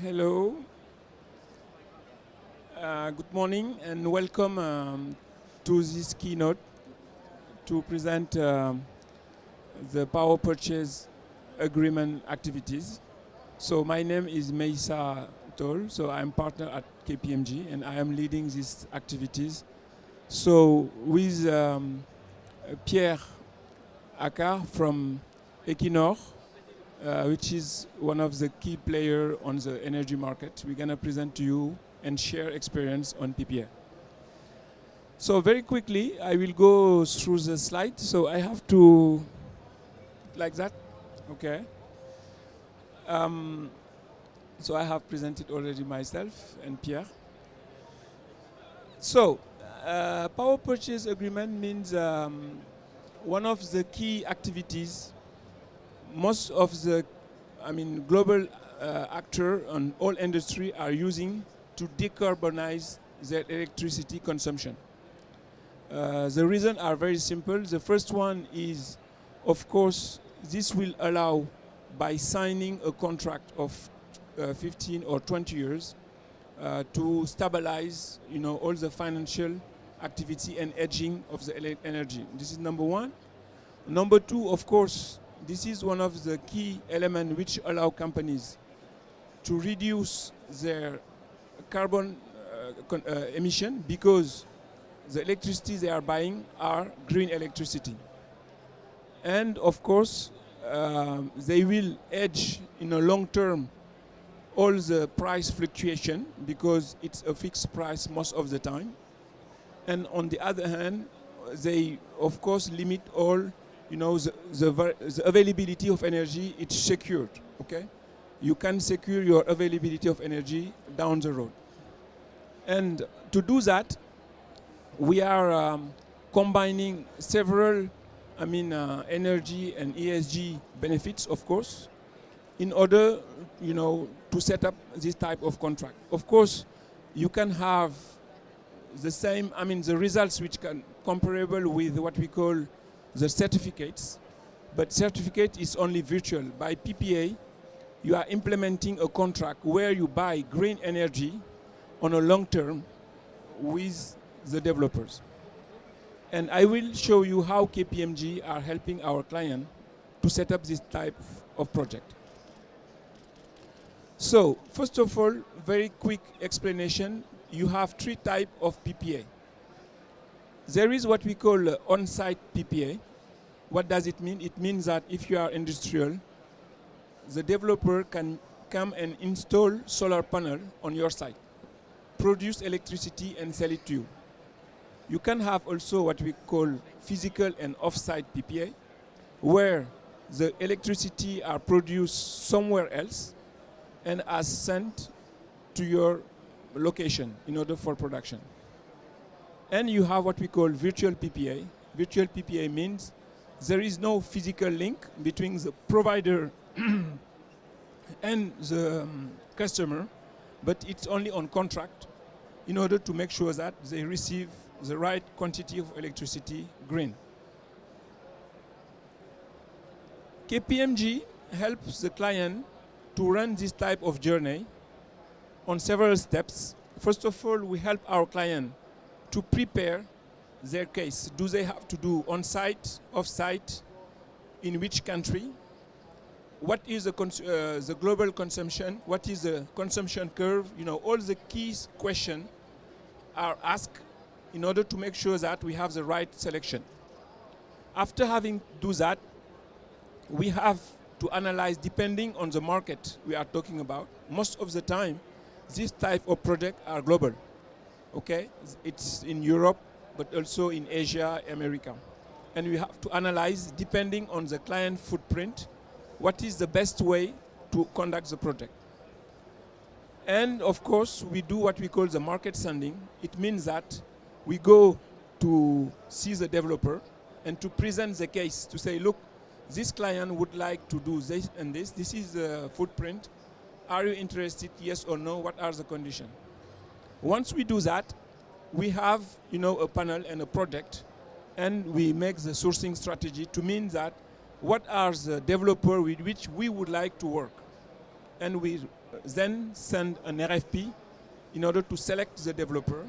Hello. Good morning and welcome to this keynote to present the power purchase agreement activities. So my name is Meissa, so I'm partner at KPMG and I am leading these activities. So with Pierre Hacquard from Equinor, which is one of the key players on the energy market. We're going to present to you and share experience on PPA. So very quickly, I will go through the slide. So I have to, like that, okay. So I have presented already myself and Pierre. So power purchase agreement means one of the key activities most of the, global actors on all industry are using to decarbonize their electricity consumption. The reasons are very simple. The first one is, of course, this will allow, by signing a contract of 15 or 20 years, to stabilize, all the financial activity and hedging of the energy. This is number one. Number two, of course, this is one of the key elements which allow companies to reduce their carbon emission because the electricity they are buying are green electricity. And of course, they will hedge in a long term all the price fluctuation because it's a fixed price most of the time. And on the other hand, they of course limit all the availability of energy, it's secured, okay? You can secure your availability of energy down the road. And to do that, we are combining several, energy and ESG benefits, of course, in order, to set up this type of contract. Of course, you can have the same, the results which can comparable with what we call the certificates, but certificate is only virtual. By PPA, you are implementing a contract where you buy green energy on a long term with the developers. And I will show you how KPMG are helping our client to set up this type of project. So, first of all, very quick explanation. You have three types of PPA. There is what we call on-site PPA. What does it mean? It means that if you are industrial, the developer can come and install solar panel on your site, produce electricity and sell it to you. You can have also what we call physical and off-site PPA, where the electricity are produced somewhere else and are sent to your location in order for production. And you have what we call virtual PPA. Virtual PPA means there is no physical link between the provider and the customer, but it's only on contract in order to make sure that they receive the right quantity of electricity green. KPMG helps the client to run this type of journey on several steps. First of all, we help our client to prepare their case. Do they have to do on-site, off-site, in which country? What is the global consumption? What is the consumption curve? All the key questions are asked in order to make sure that we have the right selection. After having do that, we have to analyze depending on the market we are talking about. Most of the time, this type of projects are global. Okay, it's in Europe, but also in Asia, America. And we have to analyze, depending on the client footprint, what is the best way to conduct the project. And of course, we do what we call the market sounding. It means that we go to see the developer and to present the case, to say, look, this client would like to do this and this. This is the footprint. Are you interested, yes or no? What are the conditions? Once we do that, we have, a panel and a project, and we make the sourcing strategy to mean that what are the developers with which we would like to work. And we then send an RFP in order to select the developer.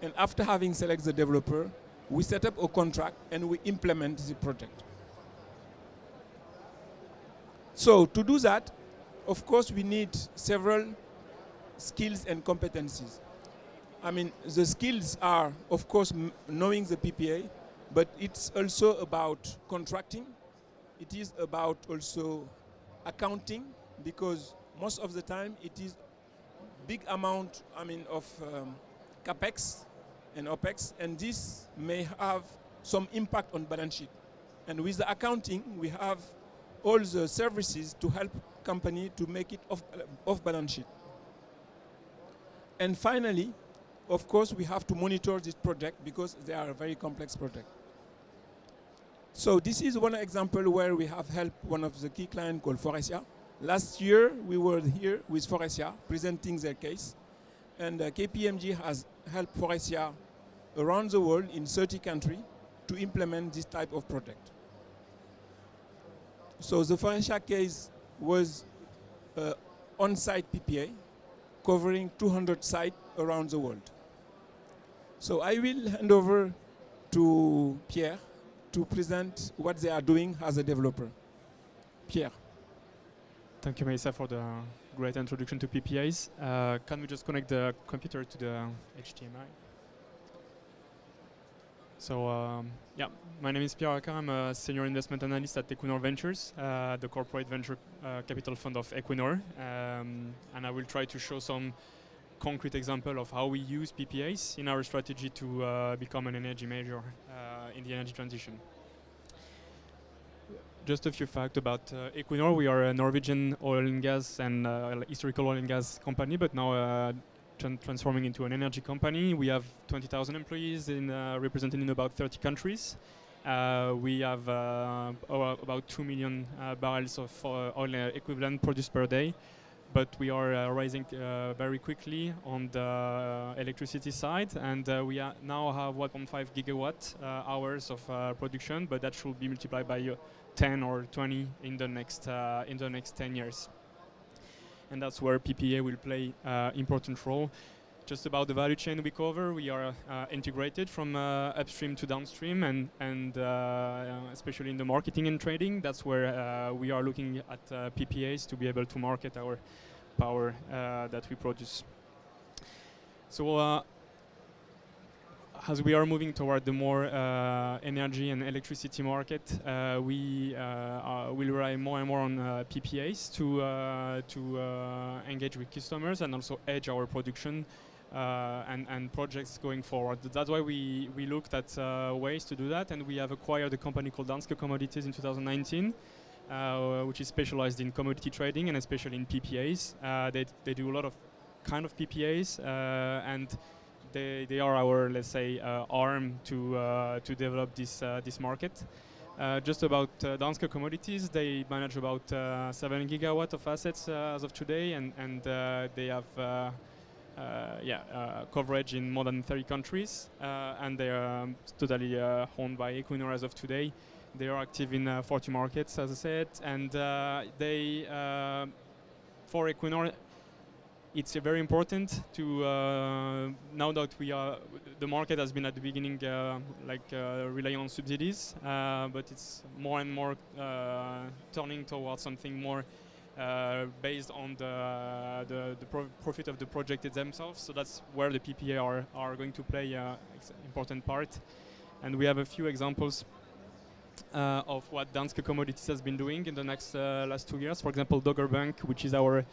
And after having selected the developer, we set up a contract and we implement the project. So to do that, of course, we need several skills and competencies. I mean, the skills are, of course, knowing the PPA, but it's also about contracting. It is about also accounting, because most of the time it is big amount, of capex and opex, and this may have some impact on balance sheet. And with the accounting, we have all the services to help company to make it off balance sheet. And finally, of course, we have to monitor this project because they are a very complex project. So this is one example where we have helped one of the key clients called Forestia. Last year, we were here with Forestia presenting their case. And KPMG has helped Forestia around the world in 30 countries to implement this type of project. So the Forestia case was on-site PPA covering 200 sites around the world. So I will hand over to Pierre to present what they are doing as a developer. Pierre. Thank you, Meissa, for the great introduction to PPAs. Can we just connect the computer to the HDMI? So, yeah, my name is Pierre. I'm a senior investment analyst at Equinor Ventures, the corporate venture capital fund of Equinor. And I will try to show some concrete example of how we use PPAs in our strategy to become an energy major in the energy transition. Just a few facts about Equinor. We are a Norwegian oil and gas and historical oil and gas company, but now transforming into an energy company. We have 20,000 employees represented in about 30 countries. We have about 2 million barrels of oil equivalent produced per day. But we are rising very quickly on the electricity side, and we now have 1.5 gigawatt hours of production, but that should be multiplied by 10 or 20 in the next 10 years. And that's where PPA will play important role. Just about the value chain we cover, we are integrated from upstream to downstream, and especially in the marketing and trading. That's where we are looking at PPAs to be able to market our power that we produce. So as we are moving toward the more energy and electricity market, we will rely more and more on PPAs to engage with customers and also hedge our production and projects going forward. That's why we looked at ways to do that, and we have acquired a company called Danske Commodities in 2019, which is specialized in commodity trading and especially in PPAs. They do a lot of kind of PPAs, and they are our, let's say, arm to develop this market. Just about Danske Commodities, they manage about 7 gigawatt of assets as of today, and they have coverage in more than 30 countries, and they are totally owned by Equinor as of today. They are active in 40 markets, as I said, and for Equinor, it's very important to now that the market has been at the beginning relying on subsidies, but it's more and more turning towards something more based on the profit of the project themselves. So that's where the PPA are going to play an important part. And we have a few examples of what Danske Commodities has been doing in the last 2 years. For example, Doggerbank, which is our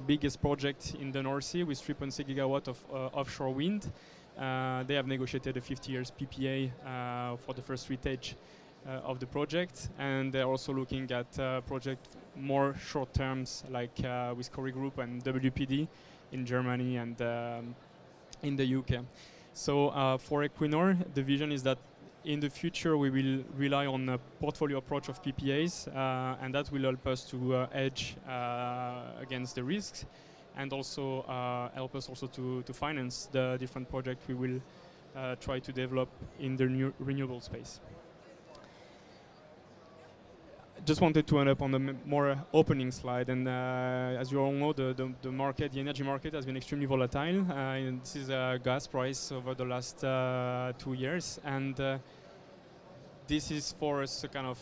biggest project in the North Sea with 3.6 gigawatt of offshore wind. They have negotiated a 50 years PPA for the first 3 stage of the project, and they're also looking at project more short terms, like with Corey Group and WPD in Germany and in the UK. So for Equinor, the vision is that in the future we will rely on a portfolio approach of PPAs, and that will help us to hedge against the risks, and also help us also to finance the different projects we will try to develop in the renewable space. just wanted to end up on the more opening slide, and as you all know, the market, the energy market, has been extremely volatile. And this is gas price over the last 2 years, and this is for us a kind of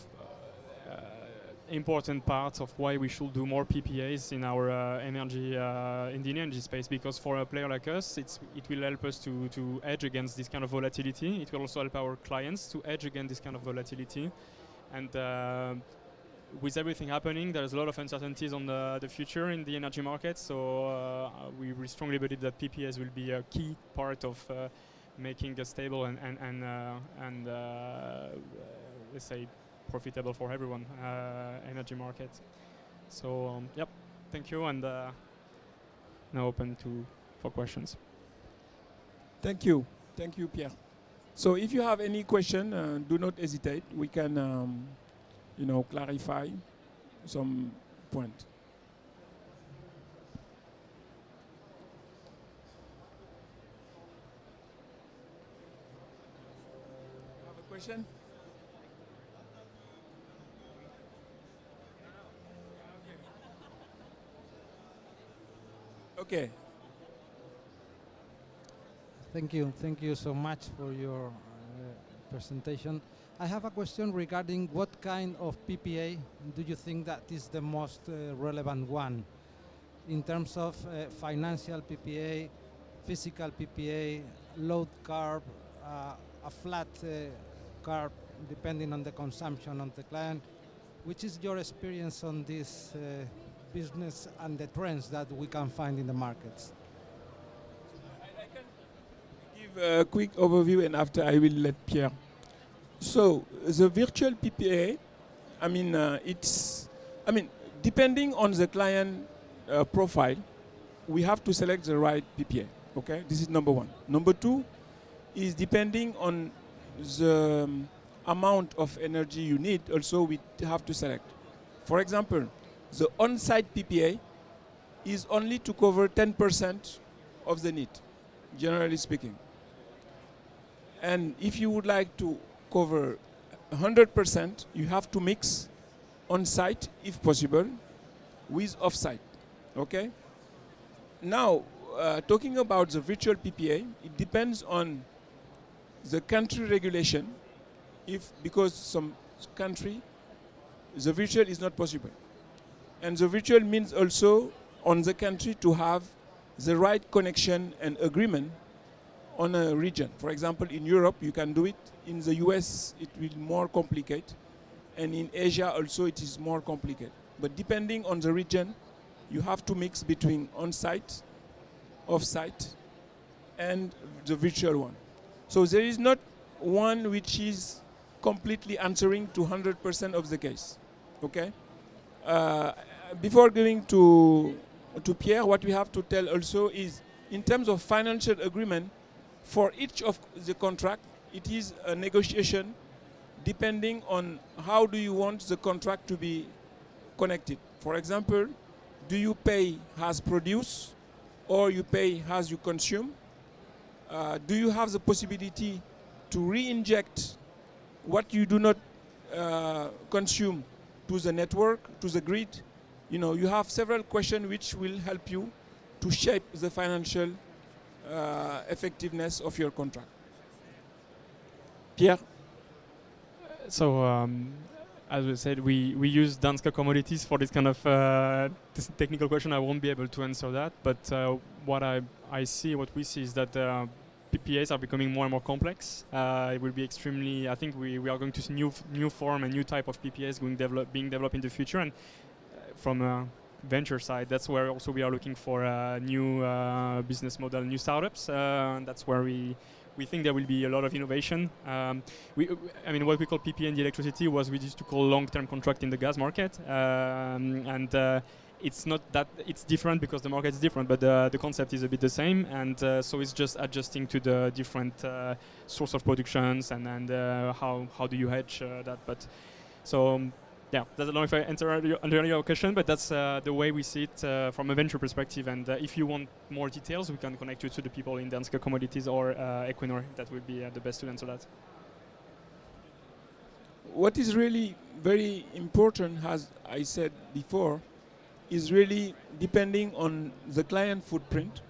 important part of why we should do more PPAs in our energy in the energy space, because for a player like us, it will help us to hedge against this kind of volatility. It will also help our clients to hedge against this kind of volatility, and with everything happening, there's a lot of uncertainties on the future in the energy market. So we strongly believe that PPAs will be a key part of making a stable and let's say profitable for everyone energy market. So yep, thank you, and now open for questions. Thank you, Pierre. So if you have any question, do not hesitate. We can, clarify some point. You have a question? Okay. Thank you so much for your presentation. I have a question regarding what kind of PPA do you think that is the most relevant one in terms of financial PPA, physical PPA, load curve, a flat curve depending on the consumption of the client. Which is your experience on this business and the trends that we can find in the markets? I can give a quick overview, and after I will let Pierre. So the virtual PPA, depending on the client profile, we have to select the right PPA. Okay, this is number one. Number two is depending on the amount of energy you need. Also, we have to select. For example, the on-site PPA is only to cover 10% of the need, generally speaking. And if you would like to cover 100%, you have to mix on-site, if possible, with off-site. Okay? Now, talking about the virtual PPA, it depends on the country regulation. Because some country, the virtual is not possible. And the virtual means also on the country to have the right connection and agreement on a region. For example, in Europe, you can do it. In the US, it will be more complicated. And in Asia also, it is more complicated. But depending on the region, you have to mix between on-site, off-site, and the virtual one. So there is not one which is completely answering to 100% of the case. Okay? Before going to Pierre, what we have to tell also is, in terms of financial agreement, for each of the contract, it is a negotiation depending on how do you want the contract to be connected. For example, do you pay as produce or you pay as you consume? Do you have the possibility to re-inject what you do not consume to the network, to the grid? You have several questions which will help you to shape the financial effectiveness of your contract. Pierre? So, as we said, we use Danske Commodities for this kind of this technical question. I won't be able to answer that, but what we see is that PPAs are becoming more and more complex. It will be extremely, I think we are going to see new form and new type of PPAs being developed in the future. And from a venture side, that's where also we are looking for new business model, new startups. And that's where we think there will be a lot of innovation. What we call PPA in the electricity was we used to call long-term contract in the gas market. It's not that, it's different because the market is different, but the concept is a bit the same. And so it's just adjusting to the different source of productions and how do you hedge that. But so, yeah, I don't know if I answered your question, but that's the way we see it from a venture perspective. And if you want more details, we can connect you to the people in Danske Commodities or Equinor. That would be the best to answer that. what is really very important, as I said before, is really depending on the client footprint,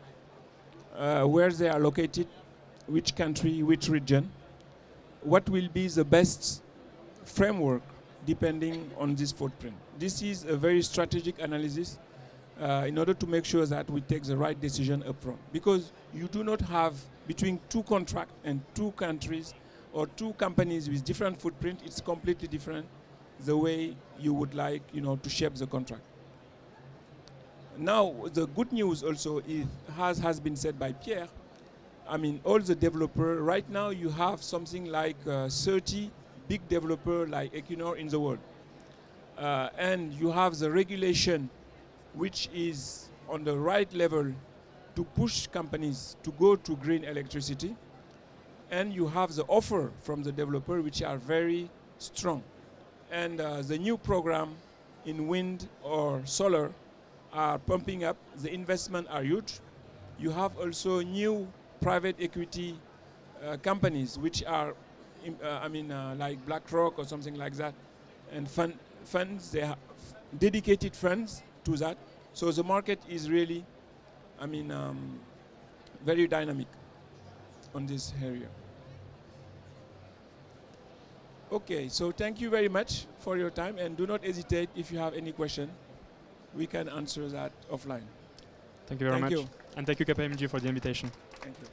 where they are located, which country, which region, what will be the best framework depending on this footprint. This is a very strategic analysis in order to make sure that we take the right decision upfront. Because you do not have between two contracts and two countries or two companies with different footprint, it's completely different the way you would like, to shape the contract. Now, the good news also is, has been said by Pierre, I mean, all the developers, right now you have something like 30 big developers like Equinor in the world. And you have the regulation which is on the right level to push companies to go to green electricity. And you have the offer from the developer which are very strong. And the new program in wind or solar are pumping up. The investment are huge. You have also new private equity companies which are, like BlackRock or something like that. And funds, they have dedicated funds to that. So the market is really, very dynamic on this area. Okay, so thank you very much for your time, and do not hesitate if you have any question. We can answer that offline. Thank you very much. Thank you. And thank you KPMG for the invitation. Thank you.